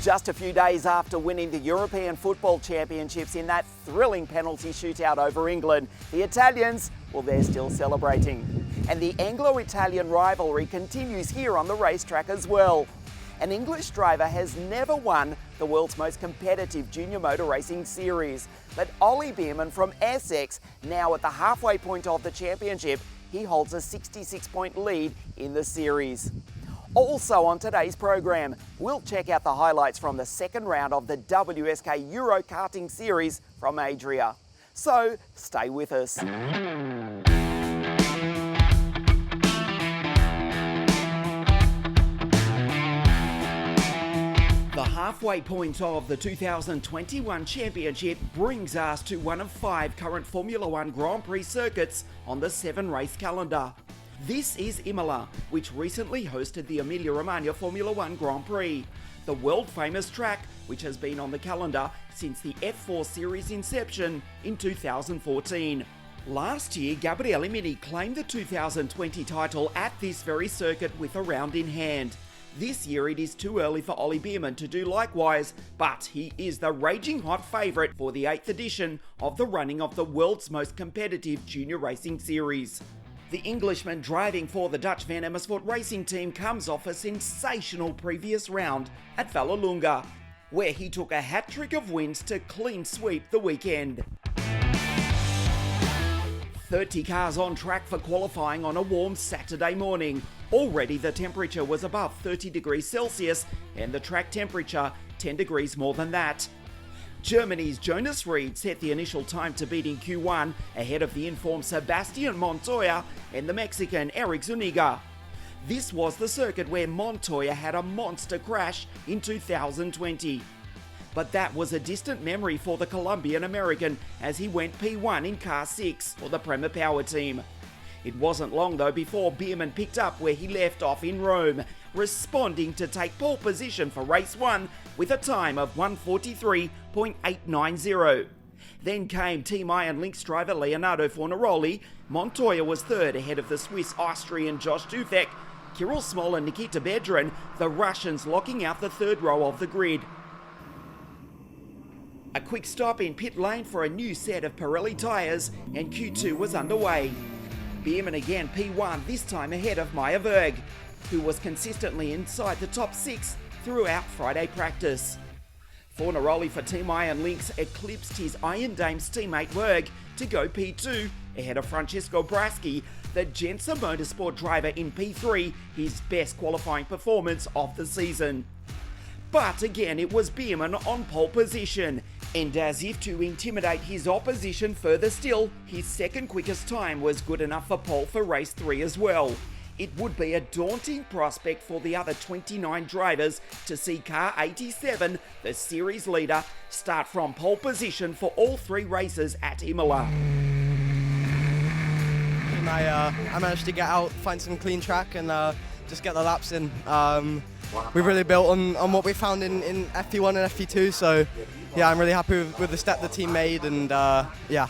Just a few days after winning the European Football Championships in that thrilling penalty shootout over England, the Italians, well, they're still celebrating. And the Anglo-Italian rivalry continues here on the racetrack as well. An English driver has never won the world's most competitive junior motor racing series. But Ollie Bearman from Essex, now at the halfway point of the championship, he holds a 66-point lead in the series. Also on today's program, we'll check out the highlights from the second round of the WSK Euro Karting Series from Adria. So stay with us. The halfway point of the 2021 championship brings us to one of 5 current Formula One Grand Prix circuits on the 7-race calendar. This is Imola, which recently hosted the Emilia-Romagna Formula One Grand Prix, the world-famous track which has been on the calendar since the F4 series inception in 2014. Last year, Gabriele Mini claimed the 2020 title at this very circuit with a round in hand. This year it is too early for Ollie Bearman to do likewise, but he is the raging hot favourite for the 8th edition of the running of the world's most competitive junior racing series. The Englishman driving for the Dutch Van Amersfoort racing team comes off a sensational previous round at Vallelunga, where he took a hat-trick of wins to clean sweep the weekend. 30 cars on track for qualifying on a warm Saturday morning. Already the temperature was above 30 degrees Celsius and the track temperature 10 degrees more than that. Germany's Jonas Ried set the initial time to beat in Q1 ahead of the informed Sebastian Montoya and the Mexican Eric Zuniga. This was the circuit where Montoya had a monster crash in 2020. But that was a distant memory for the Colombian-American as he went P1 in Car 6 for the Prema Power team. It wasn't long though before Bearman picked up where he left off in Rome, responding to take pole position for race 1 with a time of 1:43.890. Then came Team Iron Lynx driver Leonardo Fornaroli. Montoya was third ahead of the Swiss-Austrian Josh Dufek, Kirill Smol and Nikita Bedrin, the Russians locking out the third row of the grid. A quick stop in pit lane for a new set of Pirelli tyres and Q2 was underway. Bearman again P1, this time ahead of Meyer Berg, who was consistently inside the top 6 throughout Friday practice. Fornaroli for Team Iron Lynx eclipsed his Iron Dames teammate Berg to go P2 ahead of Francesco Braschi, the Jensen Motorsport driver in P3, his best qualifying performance of the season. But again it was Bearman on pole position, and as if to intimidate his opposition further still, his second quickest time was good enough for pole for race 3 as well. It would be a daunting prospect for the other 29 drivers to see car 87, the series leader, start from pole position for all 3 races at Imola. I managed to get out, find some clean track and just get the laps in. We really built on what we found in FP1 and FP2, so yeah, I'm really happy with the step the team made, and yeah,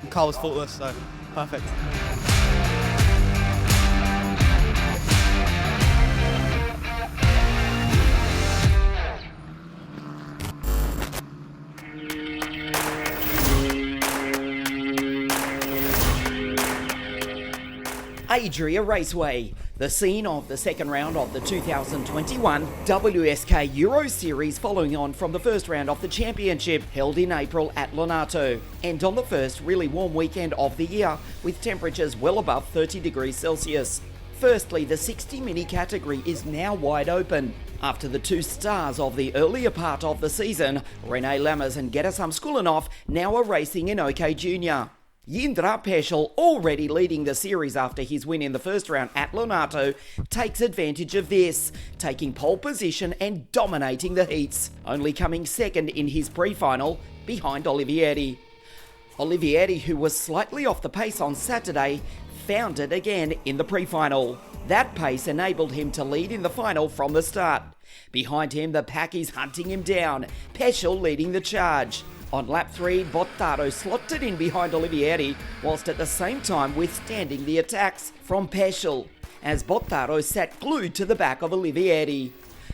the car was faultless, so perfect. Adria Raceway, the scene of the second round of the 2021 WSK Euro Series, following on from the first round of the championship held in April at Lonato, and on the first really warm weekend of the year with temperatures well above 30 degrees Celsius. Firstly, the 60 mini category is now wide open. After the two stars of the earlier part of the season, René Lammers and Gerasim Skulinov now are racing in OK Junior. Jindra Peschel, already leading the series after his win in the first round at Lonato, takes advantage of this, taking pole position and dominating the heats, only coming second in his pre-final behind Olivieri. Olivieri, who was slightly off the pace on Saturday, found it again in the pre-final. That pace enabled him to lead in the final from the start. Behind him, the pack is hunting him down, Peschel leading the charge. On lap 3, Bottaro slotted in behind Olivieri, whilst at the same time withstanding the attacks from Peschel, as Bottaro sat glued to the back of Olivieri.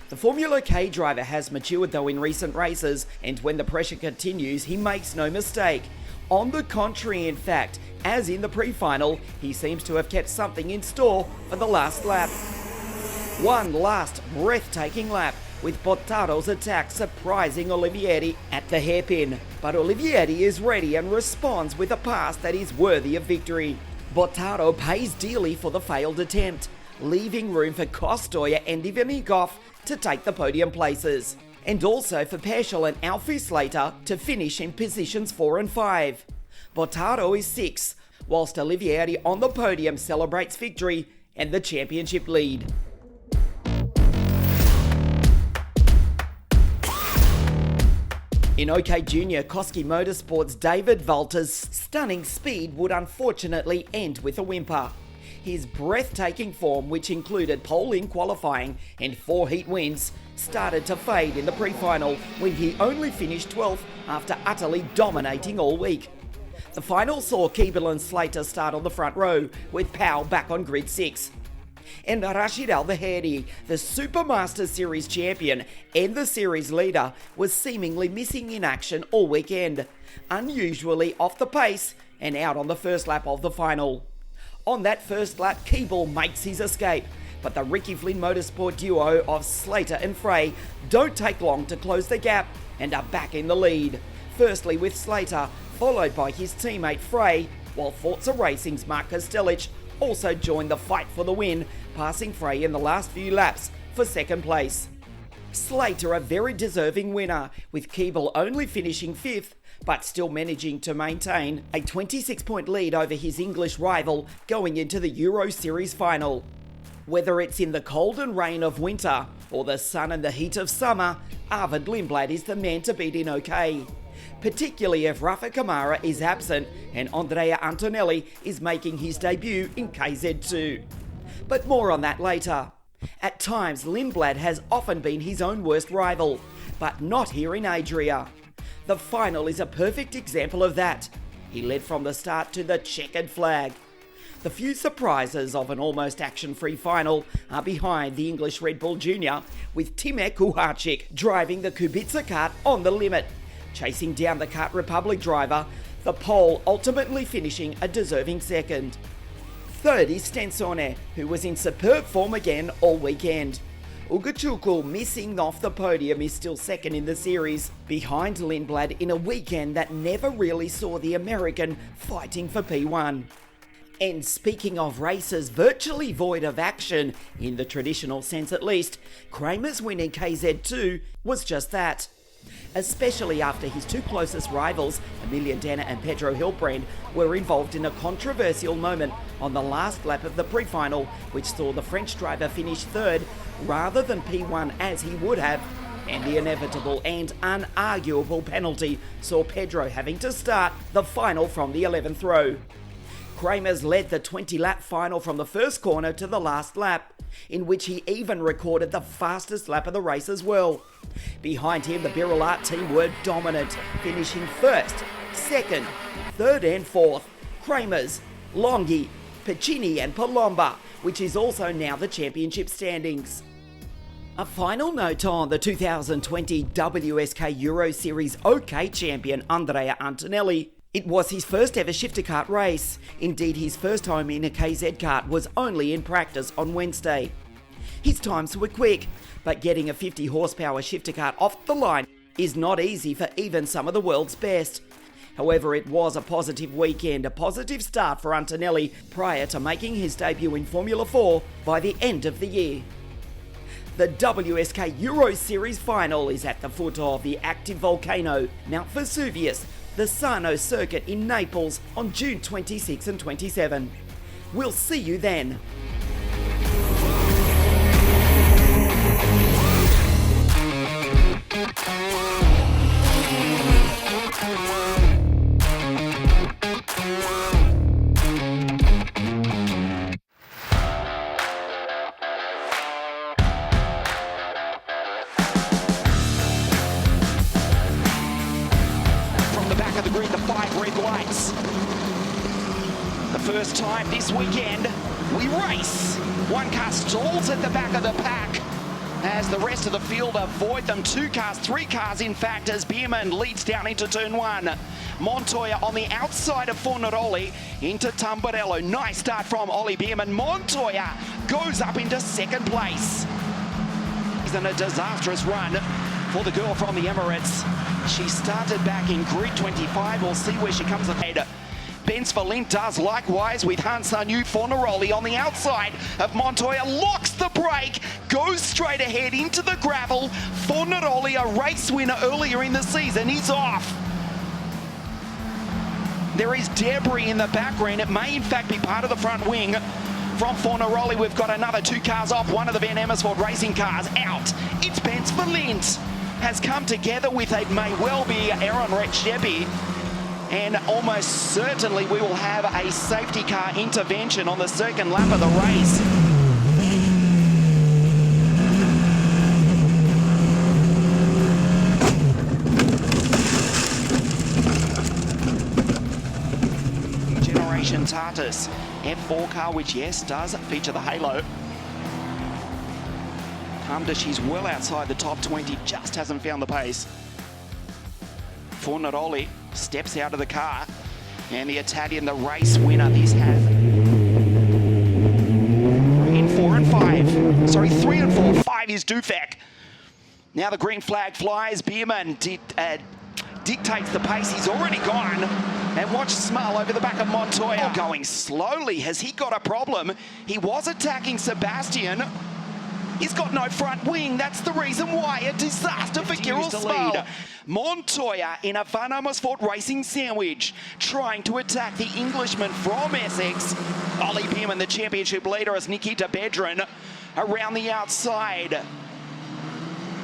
The Formula K driver has matured though in recent races, and when the pressure continues, he makes no mistake. On the contrary, in fact, as in the pre-final, he seems to have kept something in store for the last lap. One last breathtaking lap, with Bottaro's attack surprising Olivieri at the hairpin. But Olivieri is ready and responds with a pass that is worthy of victory. Bottaro pays dearly for the failed attempt, leaving room for Kostoya and Ivanikov to take the podium places, and also for Peschel and Alfie Slater to finish in positions 4 and 5. Bottaro is 6th, whilst Olivieri on the podium celebrates victory and the championship lead. In OK Junior, Koski Motorsport's David Valter's stunning speed would unfortunately end with a whimper. His breathtaking form, which included pole in qualifying and 4 heat wins, started to fade in the pre-final when he only finished 12th after utterly dominating all week. The final saw Keeble and Slater start on the front row, with Powell back on grid 6. And Rashid Al-Bahedi, the Supermaster Series champion and the series leader, was seemingly missing in action all weekend, unusually off the pace and out on the first lap of the final. On that first lap, Keeble makes his escape, but the Ricky Flynn Motorsport duo of Slater and Frey don't take long to close the gap and are back in the lead, firstly with Slater, followed by his teammate Frey, while Forza Racing's Mark Kostelic also joined the fight for the win, passing Frey in the last few laps for second place. Slater a very deserving winner, with Keeble only finishing 5th, but still managing to maintain a 26-point lead over his English rival going into the Euro Series final. Whether it's in the cold and rain of winter or the sun and the heat of summer, Arvid Lindblad is the man to beat in OK. Particularly if Rafa Kamara is absent and Andrea Antonelli is making his debut in KZ2. But more on that later. At times, Lindblad has often been his own worst rival, but not here in Adria. The final is a perfect example of that. He led from the start to the checkered flag. The few surprises of an almost action-free final are behind the English Red Bull Junior, with Timek Kuharczyk driving the Kubica kart on the limit, chasing down the Kart Republic driver, the pole ultimately finishing a deserving second. Third is Stensone, who was in superb form again all weekend. Ugachuku, missing off the podium, is still second in the series, behind Lindblad in a weekend that never really saw the American fighting for P1. And speaking of races virtually void of action, in the traditional sense at least, Kramer's win in KZ2 was just that. Especially after his two closest rivals, Emilian Danner and Pedro Hilbrand, were involved in a controversial moment on the last lap of the pre-final, which saw the French driver finish 3rd rather than P1 as he would have, and the inevitable and unarguable penalty saw Pedro having to start the final from the 11th row. Kramer's led the 20-lap final from the first corner to the last lap, in which he even recorded the fastest lap of the race as well. Behind him, the Birolart team were dominant, finishing 1st, 2nd, 3rd and 4th. Kramer's, Longhi, Piccini and Palomba, which is also now the championship standings. A final note on the 2020 WSK Euro Series OK champion Andrea Antonelli. It was his first ever shifter kart race. Indeed, his first time in a KZ kart was only in practice on Wednesday. His times were quick, but getting a 50 horsepower shifter kart off the line is not easy for even some of the world's best. However, it was a positive weekend, a positive start for Antonelli prior to making his debut in Formula 4 by the end of the year. The WSK Euro Series final is at the foot of the active volcano, Mount Vesuvius, the Sarno circuit in Naples on June 26 and 27. We'll see you then. From the back of the grid, the 5 red lights. The first time this weekend, we race. One car stalls at the back of the pack as the rest of the field avoid them. 2 cars, 3 cars in fact, as Bierman leads down into turn 1. Montoya on the outside of Fornaroli into Tamburello. Nice start from Ollie Bierman. Montoya goes up into second place. He's in a disastrous run for the girl from the Emirates. She started back in grid 25. We'll see where she comes ahead. Benz Valent does likewise with Hansanu. Fornaroli on the outside of Montoya, locks the brake, goes straight ahead into the gravel. Fornaroli, a race winner earlier in the season, is off. There is debris in the background. It may in fact be part of the front wing. From Fornaroli, we've got another 2 cars off. One of the Van Amersfoort racing cars out. It's Benz Valent. Has come together with it, may well be Aaron Recchepi. And almost certainly we will have a safety car intervention on the second lap of the race. Generation Tartus F4 car, which yes, does feature the halo. Humda, she's well outside the top 20, just hasn't found the pace. Fornaroli steps out of the car, and the Italian, the race winner, this has in 4 and 5. Sorry, 3 and 4. 5 is Dufek. Now the green flag flies. Bierman dictates the pace. He's already gone. And watch Small over the back of Montoya. Going slowly. Has he got a problem? He was attacking Sebastian. He's got no front wing. That's the reason why. A disaster for Kirill Small. Montoya in a Van Amersfoort racing sandwich, trying to attack the Englishman from Essex. Ollie Bierman, the championship leader, as Nikita Bedran around the outside.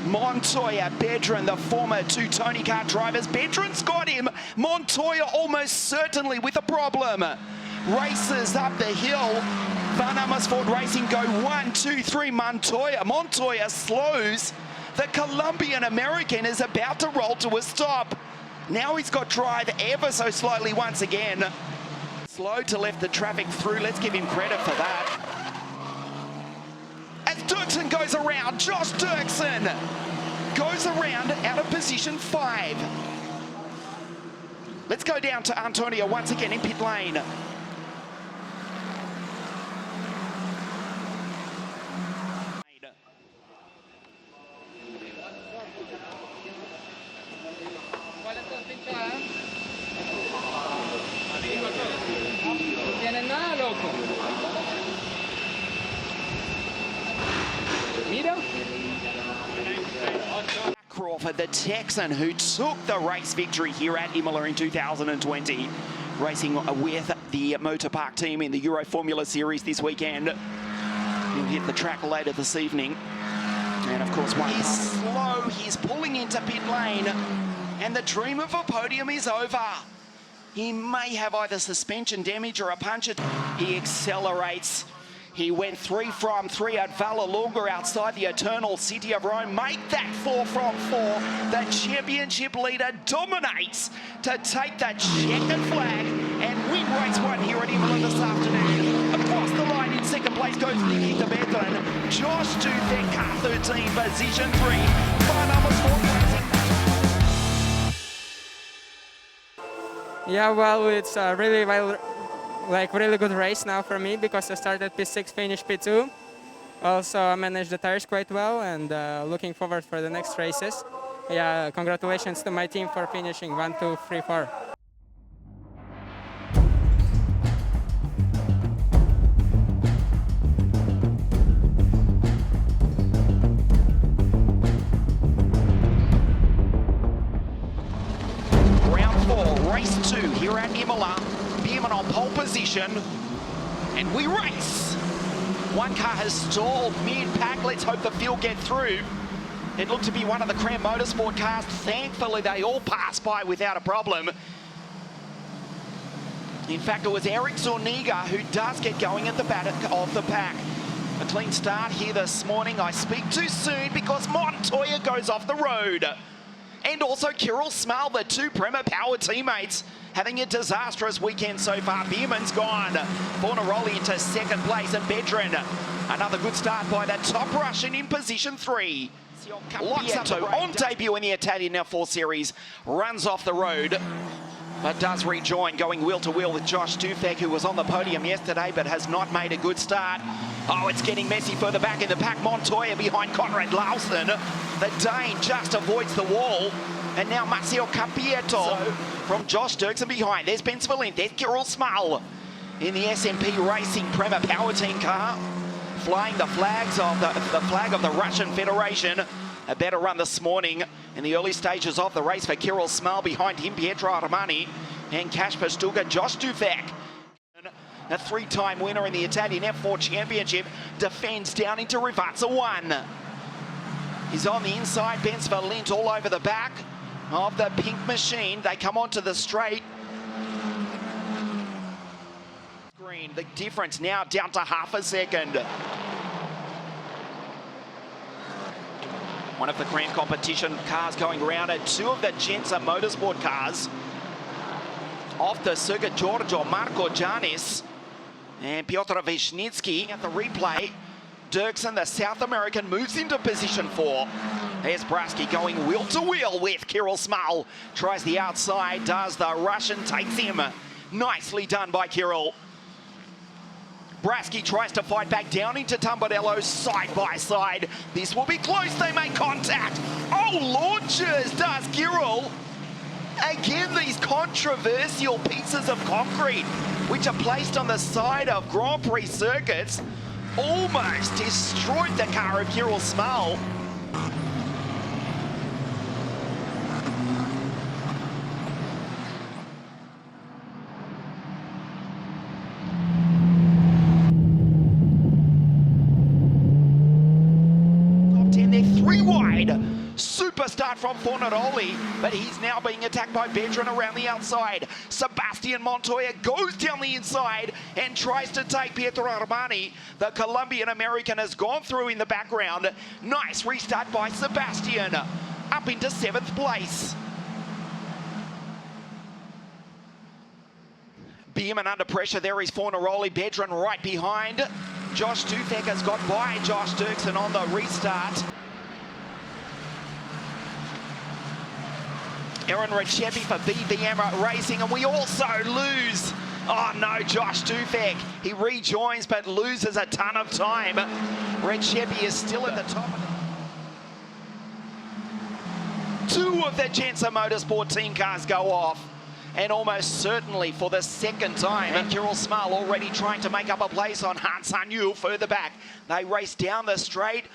Montoya, Bedran, the former 2 Tony Kart drivers. Bedran's got him. Montoya almost certainly with a problem. Races up the hill. Van Amersfoort Racing go 1, 2, 3. Montoya slows. The Colombian-American is about to roll to a stop. Now he's got drive ever so slightly once again. Slow to let the traffic through. Let's give him credit for that. As Dirksen goes around, Josh Dirksen goes around out of position 5. Let's go down to Antonio once again in pit lane. Crawford, the Texan who took the race victory here at Imola in 2020, racing with the Motorpark team in the Euro Formula Series this weekend. He'll hit the track later this evening. And of course, he's slow, he's pulling into pit lane, and the dream of a podium is over. He may have either suspension damage or a puncture. He accelerates. He went 3 from 3 at Vallelunga outside the eternal city of Rome. Make that 4 from 4. The championship leader dominates to take that checkered flag and win race 1 here at Imola this afternoon. Across the line in second place goes Nikita Bedran. Josh Dufek, car 13, position 3. Van Amersfoort Racing. Yeah, well, it's really good race now for me because I started P6, finished P2. Also, I managed the tires quite well, and looking forward for the next races. Yeah, congratulations to my team for finishing 1, 2, 3, 4. for race 2 here at Imola. Bierman on pole position, and we race. One car has stalled mid-pack. Let's hope the field get through. It looked to be one of the Cram Motorsport cars. Thankfully, they all passed by without a problem. In fact, it was Eric Zorniga who does get going at the back of the pack. A clean start here this morning. I speak too soon because Montoya goes off the road. And also Kirill Smale, the two Prema Power teammates, having a disastrous weekend so far. Bierman's gone. Fornaroli into second place, and Bedrin, another good start by the top Russian in position 3. Loxato on debut in the Italian F4 Series, runs off the road, but does rejoin, going wheel to wheel with Josh Dufek, who was on the podium yesterday but has not made a good start. Oh, it's getting messy further back in the pack. Montoya behind Conrad Larsen. The Dane just avoids the wall. And now Massimo Capieto from Josh Dirksen behind. There's Ben Svalent, there's Kirill Smale in the SMP Racing Prema Power Team car, flying the flags of the flag of the Russian Federation. A better run this morning in the early stages of the race for Kirill Smale. Behind him, Pietro Armani and Kasper Stuga. Josh Dufek, a 3-time winner in the Italian F4 Championship, defends down into Rivazza 1. He's on the inside. Ben Svalent all over the back of the pink machine. They come onto the straight. Green, the difference now down to half a second. One of the Grand Competition cars going around, and two of the Genza Motorsport cars off the circuit. Giorgio Marco Janis and Piotr Wisnicki at the replay. Dirksen, the South American, moves into position 4. There's Brasky going wheel to wheel with Kirill Smale. Tries the outside, does the Russian, takes him. Nicely done by Kirill. Brasky tries to fight back down into Tamburello, side by side. This will be close, they make contact. Oh, launches, does Kirill. Again, these controversial pieces of concrete, which are placed on the side of Grand Prix circuits, almost destroyed the car of Kirill Smale. Top 10, they're 3 wide. Super start from Fornaroli, but he's now being attacked by Bedrin around the outside. Sebastian Montoya goes down the inside and tries to take Pietro Armani. The Colombian-American has gone through in the background. Nice restart by Sebastian, up into 7th place. Bierman under pressure. There is Fornaroli. Bedrin right behind. Josh Dufek has got by Josh Dirksen on the restart. Aaron Redchepi for BVM Racing, and we also lose. Oh no, Josh Dufek. He rejoins but loses a ton of time. Redchepi is still at the top. 2 of the Genza Motorsport team cars go off, and almost certainly for the 2nd time. And Kirill Smale already trying to make up a place on Han Sanyu further back. They race down the straight.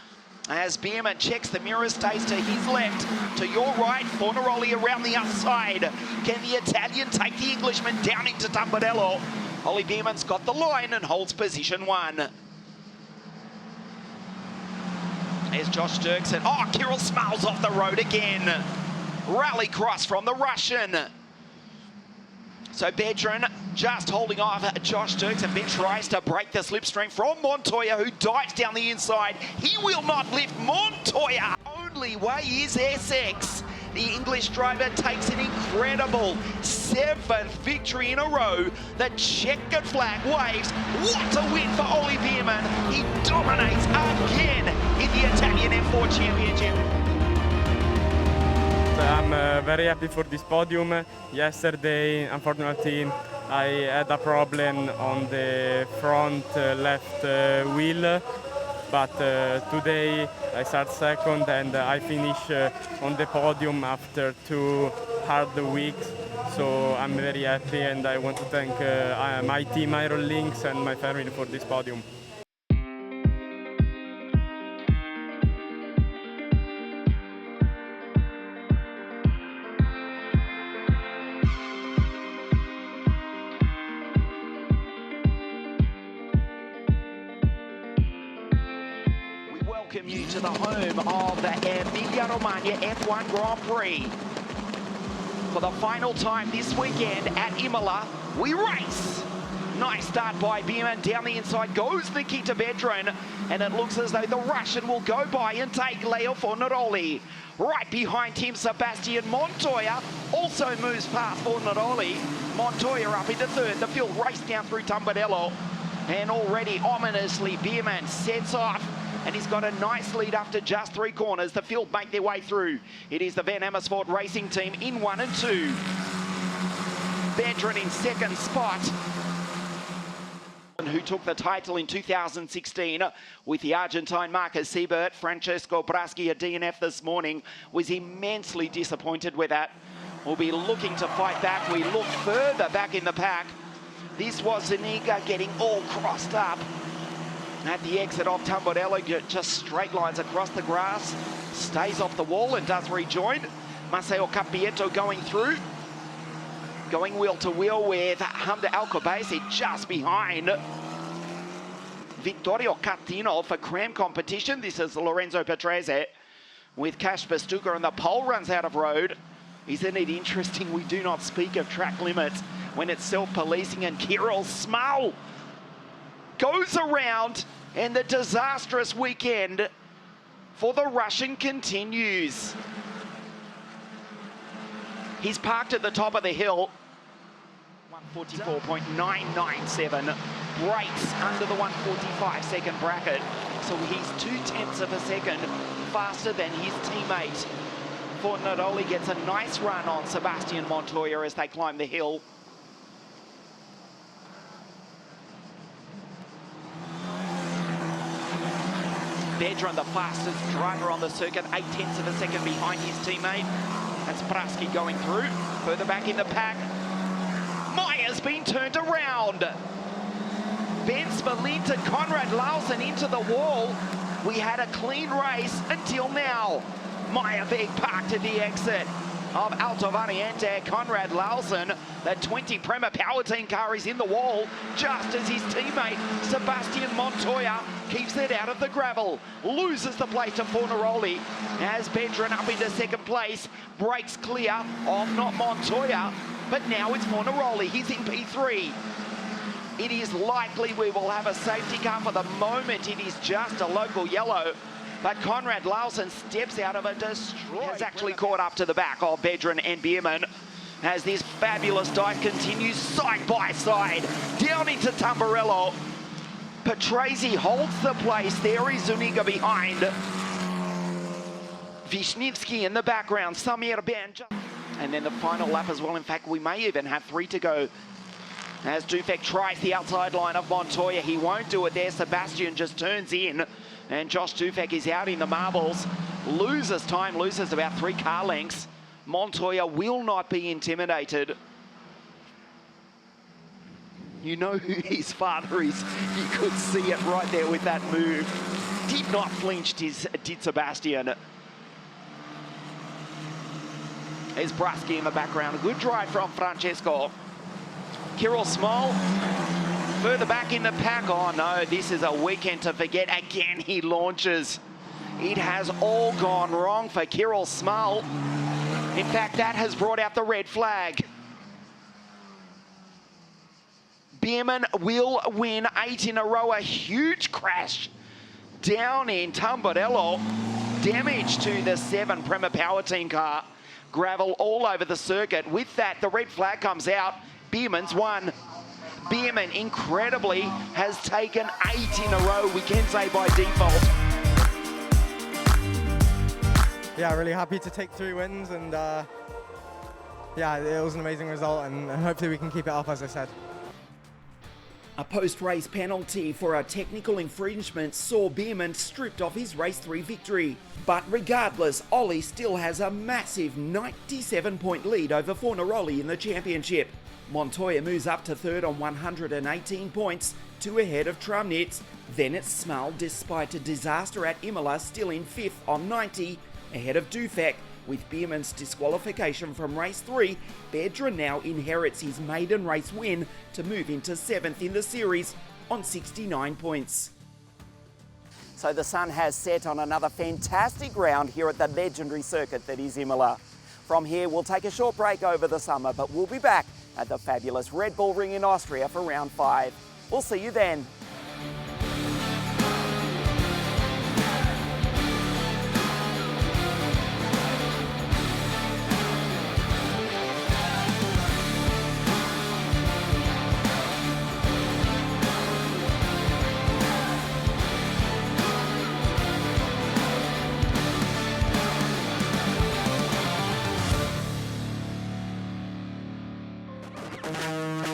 As Bierman checks the mirror, stays to his left, to your right, Fornaroli around the outside. Can the Italian take the Englishman down into Tamburello? Ollie Bierman's got the line and holds position 1. There's Josh Dirksen. Oh, Kirill Smale's off the road again. Rally cross from the Russian. So Bedrin just holding off Josh Dirksen. Ben tries to break the slipstream from Montoya, who dives down the inside. He will not lift. Montoya, only way is Essex. The English driver takes an incredible 7th victory in a row. The checkered flag waves. What a win for Ollie Bierman. He dominates again in the Italian F4 Championship. I'm very happy for this podium. Yesterday, unfortunately, I had a problem on the front left wheel, but today I start 2nd and I finish on the podium after 2 hard weeks. So I'm very happy, and I want to thank my team Iron Lynx and my family for this podium. welcome you to the home of the Emilia-Romagna F1 Grand Prix. For the final time this weekend at Imola, we race. Nice start by Biermann. Down the inside goes Nikita Vedran, and it looks as though the Russian will go by and take Leo Fornaroli. Right behind him, Sebastian Montoya also moves past Fornaroli. Montoya up into third. The field raced down through Tamburello, and already ominously Biermann sets off, and he's got a nice lead after just 3 corners. The field make their way through. It is the Van Amersfoort Racing Team in 1 and 2. Vedran in second spot, who took the title in 2016 with the Argentine Marcus Siebert. Francesco Braschi, a DNF this morning, was immensely disappointed with that. We'll be looking to fight back. We look further back in the pack. This was Zuniga getting all crossed up at the exit of Tamburello, just straight lines across the grass, stays off the wall and does rejoin. Maceo Capieto going through, going wheel to wheel with Hamda Alcobaisi just behind. Vittorio Catino for Cram competition. This is Lorenzo Petrese with Kasper Stuka, and the pole runs out of road. Isn't it interesting? We do not speak of track limits when it's self-policing, and Kirill Small goes around, and the disastrous weekend for the Russian continues. He's parked at the top of the hill. 144.997, brakes under the 145-second bracket, so he's 0.2 of a second faster than his teammate. Fornaroli gets a nice run on Sebastian Montoya as they climb the hill. Vedran, the fastest driver on the circuit, 0.8 of a second behind his teammate. That's Praski going through. Further back in the pack, Meyer's been turned around. Ben Spalint and Conrad Larsen into the wall. We had a clean race until now. Meyer being parked at the exit of Alto Variante. Conrad Larsen, the 20 Prema Power Team car, is in the wall, just as his teammate Sebastian Montoya keeps it out of the gravel. Loses the place to Fornaroli as Vedran up into second place. Breaks clear of not Montoya, but now it's Fornaroli. He's in P3. It is likely we will have a safety car. For the moment, it is just a local yellow. But Conrad Larsen steps out of a destroy. Has actually caught up to the back of Vedran and Biermann as this fabulous dive continues side by side down into Tamburello. Petrese holds the place. There is Zuniga behind. Wisniewski in the background. Samir Ben. And then the final lap as well. In fact, we may even have 3 to go. As Dufek tries the outside line of Montoya, he won't do it there. Sebastian just turns in, and Josh Dufek is out in the marbles. Loses time, loses about 3 car lengths. Montoya will not be intimidated. You know who his father is. You could see it right there with that move. Did not flinch, did Sebastian. There's Braschi in the background. A good drive from Francesco. Kirill Small further back in the pack. Oh no, this is a weekend to forget. Again, he launches. It has all gone wrong for Kirill Small. In fact, that has brought out the red flag. Biermann will win 8 in a row. A huge crash down in Tamburello. Damage to the 7 Prema Power Team car. Gravel all over the circuit. With that, the red flag comes out. Biermann's won. Biermann, incredibly, has taken 8 in a row, we can say by default. Yeah, really happy to take 3 wins, and yeah, it was an amazing result, and hopefully we can keep it up, as I said. A post-race penalty for a technical infringement saw Biermann stripped of his Race 3 victory. But regardless, Ollie still has a massive 97-point lead over Fornaroli in the championship. Montoya moves up to third on 118 points, 2 ahead of Tramnitz. Then it's Small, despite a disaster at Imola, still in 5th on 90, ahead of Dufek. With Biermann's disqualification from Race 3, Vedran now inherits his maiden race win to move into 7th in the series on 69 points. So the sun has set on another fantastic round here at the legendary circuit that is Imola. From here, we'll take a short break over the summer, but we'll be back at the fabulous Red Bull Ring in Austria for round 5. We'll see you then.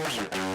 Thank you.